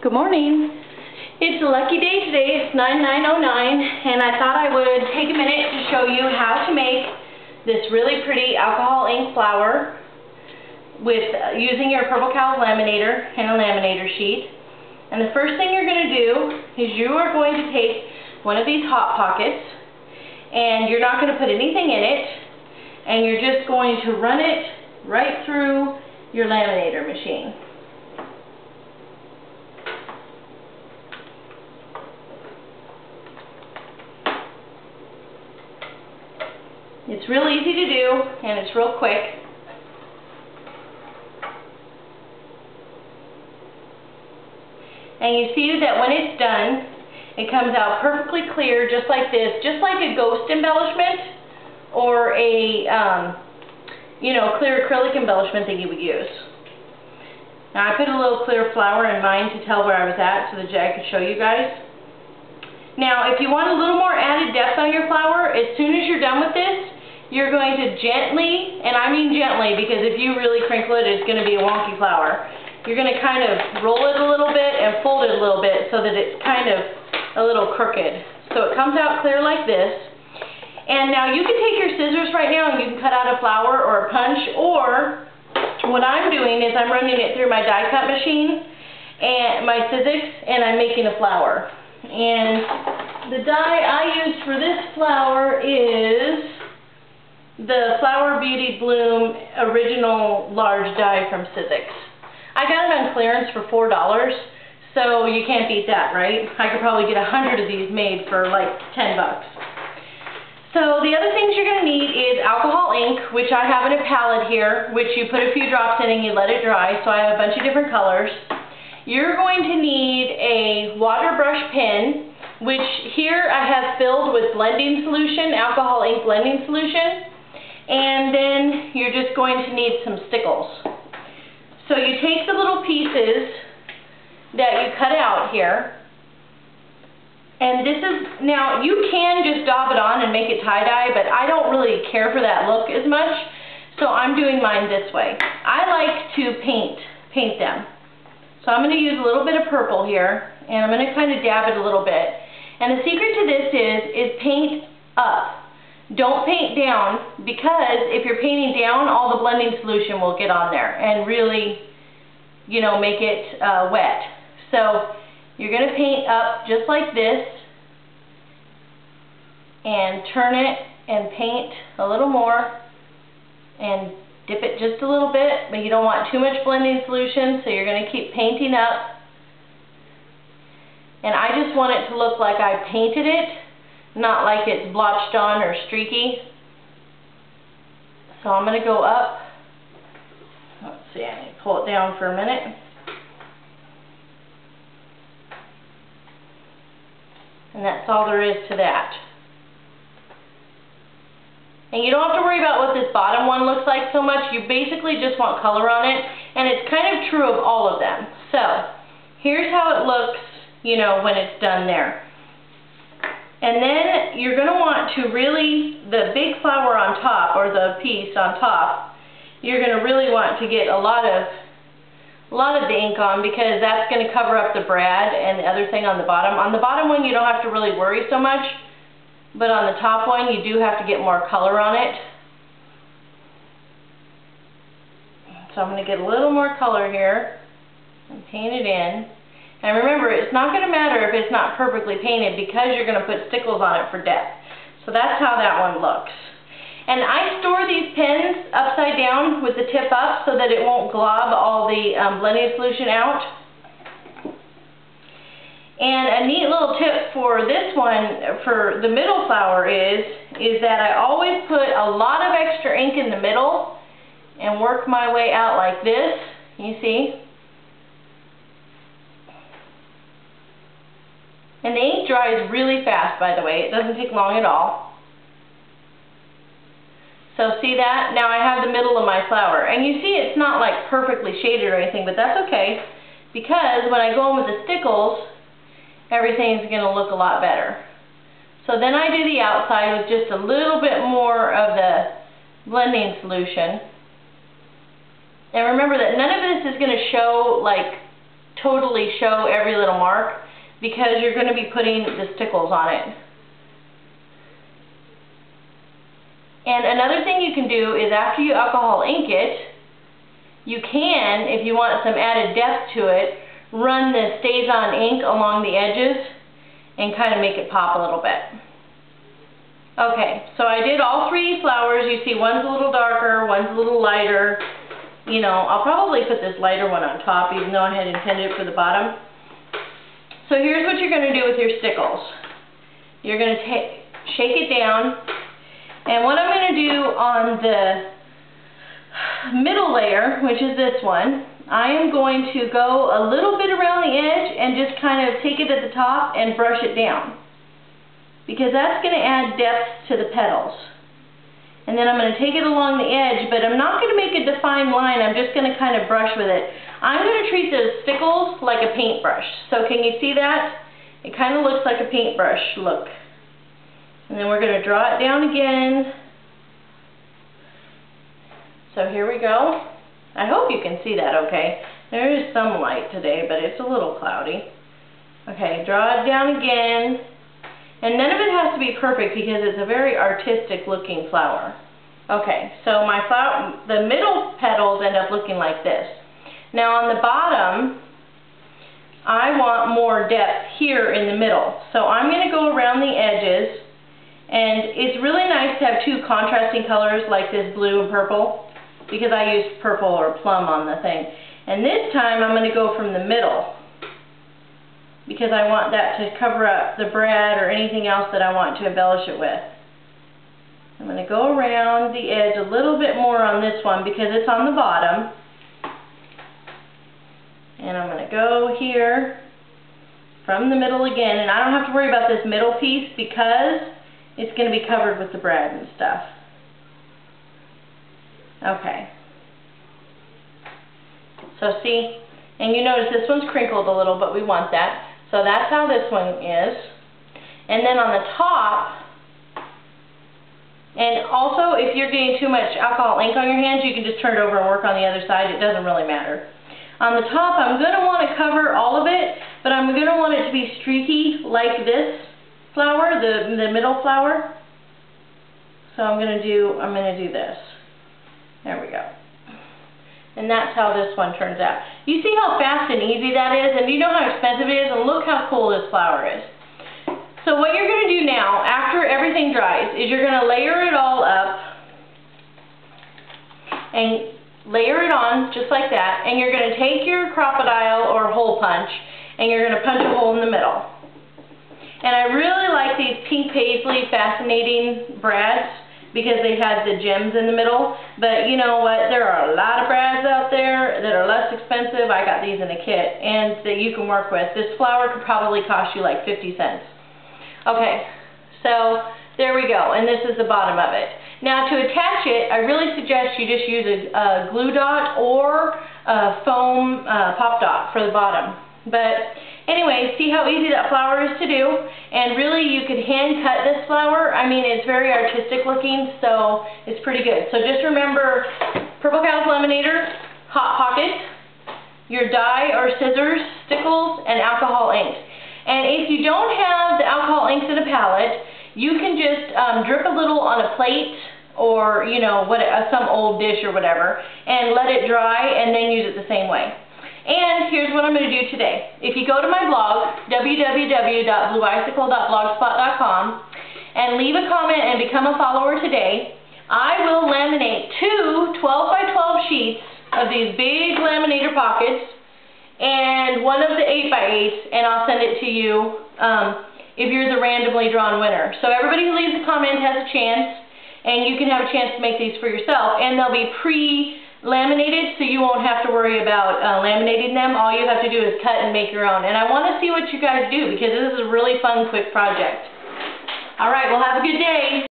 Good morning. It's a lucky day today. It's 9/9/09, and I thought I would take a minute to show you how to make this really pretty alcohol ink flower with using your purple Cows Laminator and a laminator sheet. And the first thing you're going to do is you are going to take one of these hot pockets, and you're not going to put anything in it, and you're just going to run it right through your laminator machine. It's real easy to do, and it's real quick. And you see that when it's done, it comes out perfectly clear, just like this, just like a ghost embellishment or a, clear acrylic embellishment that you would use. Now I put a little clear flower in mine to tell where I was at so that I could show you guys. Now if you want a little more added depth on your flower, as soon as you're done with this, you're going to gently, and I mean gently because if you really crinkle it, it's going to be a wonky flower. You're going to kind of roll it a little bit and fold it a little bit so that it's kind of a little crooked. So it comes out clear like this. And now you can take your scissors right now and you can cut out a flower or a punch, or what I'm doing is I'm running it through my die cut machine and my Sizzix, and I'm making a flower. And the die I used for this flower is the Flower Beauty Bloom original large die from Sizzix. I got it on clearance for $4, so you can't beat that, right? I could probably get 100 of these made for like 10 bucks. So the other things you're going to need is alcohol ink, which I have in a palette here, which you put a few drops in and you let it dry, so I have a bunch of different colors. You're going to need a water brush pen, which here I have filled with blending solution, alcohol ink blending solution. And then you're just going to need some stickles. So you take the little pieces that you cut out here, and this is, now you can just daub it on and make it tie-dye, but I don't really care for that look as much, so I'm doing mine this way. I like to paint them. So I'm going to use a little bit of purple here, and I'm going to kind of dab it a little bit. And the secret to this is paint up. Don't paint down, because if you're painting down, all the blending solution will get on there and really, make it wet. So you're going to paint up just like this and turn it and paint a little more and dip it just a little bit, but you don't want too much blending solution, so you're going to keep painting up. And I just want it to look like I painted it, not like it's blotched on or streaky. So I'm going to go up. Let's see, I need to pull it down for a minute. And that's all there is to that. And you don't have to worry about what this bottom one looks like so much. You basically just want color on it. And it's kind of true of all of them. So here's how it looks, when it's done there. And then you're going to want to really, the big flower on top, or the piece on top, you're going to really want to get a lot of the ink on, because that's going to cover up the brad and the other thing on the bottom. On the bottom one you don't have to really worry so much, but on the top one you do have to get more color on it. So I'm going to get a little more color here and paint it in. And remember, it's not going to matter if it's not perfectly painted, because you're going to put stickles on it for depth. So that's how that one looks. And I store these pens upside down with the tip up so that it won't glob all the blending solution out. And a neat little tip for this one, for the middle flower, is that I always put a lot of extra ink in the middle and work my way out like this. You see? And the ink dries really fast, by the way. It doesn't take long at all. So see that? Now I have the middle of my flower. And you see it's not like perfectly shaded or anything, but that's okay, because when I go in with the stickles, everything's going to look a lot better. So then I do the outside with just a little bit more of the blending solution. And remember that none of this is going to show like totally show every little mark because you're going to be putting the stickles on it. And another thing you can do is after you alcohol ink it, you can, if you want some added depth to it, run the Stays-On ink along the edges and kind of make it pop a little bit. Okay, so I did all three flowers. You see one's a little darker, one's a little lighter. You know, I'll probably put this lighter one on top even though I had intended it for the bottom. So here's what you're going to do with your stickles. You're going to shake it down, and what I'm going to do on the middle layer, which is this one, I am going to go a little bit around the edge and just kind of take it at the top and brush it down, because that's going to add depth to the petals. And then I'm going to take it along the edge, but I'm not going to make a defined line. I'm just going to kind of brush with it. I'm going to treat those stickles like a paintbrush. So can you see that? It kind of looks like a paintbrush look. And then we're going to draw it down again. So here we go. I hope you can see that okay. There is some light today, but it's a little cloudy. Okay, draw it down again. And none of it has to be perfect because it's a very artistic looking flower. Okay, so my flower, the middle petals end up looking like this. Now on the bottom, I want more depth here in the middle. So I'm going to go around the edges, and it's really nice to have two contrasting colors like this blue and purple, because I used purple or plum on the thing. And this time I'm going to go from the middle, because I want that to cover up the brad or anything else that I want to embellish it with. I'm going to go around the edge a little bit more on this one because it's on the bottom. And I'm going to go here from the middle again, and I don't have to worry about this middle piece because it's going to be covered with the brad and stuff. Okay. So see, and you notice this one's crinkled a little, but we want that. So that's how this one is. And then on the top, and also if you're getting too much alcohol ink on your hands, you can just turn it over and work on the other side. It doesn't really matter. On the top, I'm going to want to cover all of it, but I'm going to want it to be streaky like this flower, the middle flower. So I'm going to do this. There we go. And that's how this one turns out. You see how fast and easy that is, and you know how expensive it is, and look how cool this flower is. So what you're going to do now, after everything dries, is you're going to layer it all up and layer it on just like that, and you're going to take your crocodile or hole punch, and you're going to punch a hole in the middle. And I really like these pink paisley fascinating brads, because they have the gems in the middle. But you know what, there are a lot of brads out there that are less expensive. I got these in a kit, and that you can work with. This flower could probably cost you like 50 cents. Okay, so there we go, and this is the bottom of it. Now to attach it, I really suggest you just use a glue dot or a foam pop dot for the bottom. But anyway, see how easy that flower is to do, and really you could hand cut this flower. I mean, it's very artistic looking, so it's pretty good. So just remember, Purple Cows Laminator, Hot Pocket, your die or scissors, stickles, and alcohol inks. And if you don't have the alcohol inks in a palette, you can just drip a little on a plate or, you know, some old dish or whatever, and let it dry and then use it the same way. And here's what I'm going to do today. If you go to my blog, www.blueicicle.blogspot.com, and leave a comment and become a follower today, I will laminate 2 12x12 sheets of these big laminator pockets and one of the 8x8s, and I'll send it to you if you're the randomly drawn winner. So everybody who leaves a comment has a chance, and you can have a chance to make these for yourself, and they'll be pre-laminated, so you won't have to worry about laminating them. All you have to do is cut and make your own. And I want to see what you guys do, because this is a really fun, quick project. All right, well, have a good day.